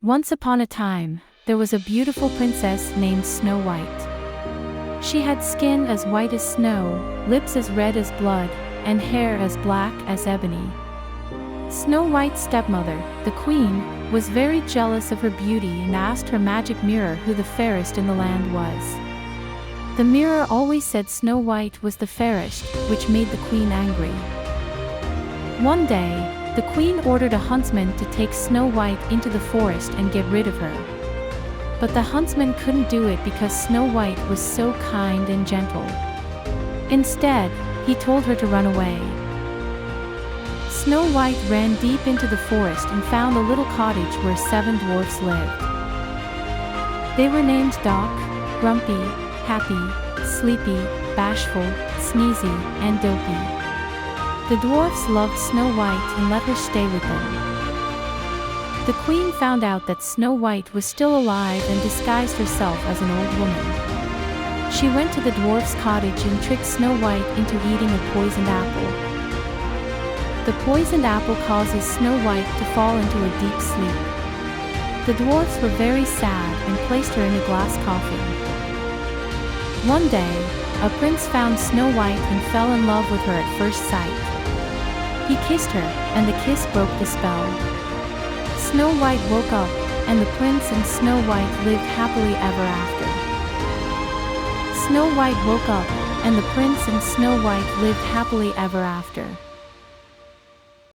Once upon a time, there was a beautiful princess named Snow White. She had skin as white as snow, lips as red as blood, and hair as black as ebony. Snow White's stepmother, the queen, was very jealous of her beauty and asked her magic mirror who the fairest in the land was. The mirror always said Snow White was the fairest, which made the queen angry. One day, the queen ordered a huntsman to take Snow White into the forest and get rid of her. But the huntsman couldn't do it because Snow White was so kind and gentle. Instead, he told her to run away. Snow White ran deep into the forest and found a little cottage where 7 dwarfs lived. They were named Doc, Grumpy, Happy, Sleepy, Bashful, Sneezy, and Dopey. The dwarfs loved Snow White and let her stay with them. The queen found out that Snow White was still alive and disguised herself as an old woman. She went to the dwarfs' cottage and tricked Snow White into eating a poisoned apple. The poisoned apple causes Snow White to fall into a deep sleep. The dwarfs were very sad and placed her in a glass coffin. One day, a prince found Snow White and fell in love with her at first sight. He kissed her, and the kiss broke the spell. Snow White woke up, and the prince and Snow White lived happily ever after. Snow White woke up, and the prince and Snow White lived happily ever after.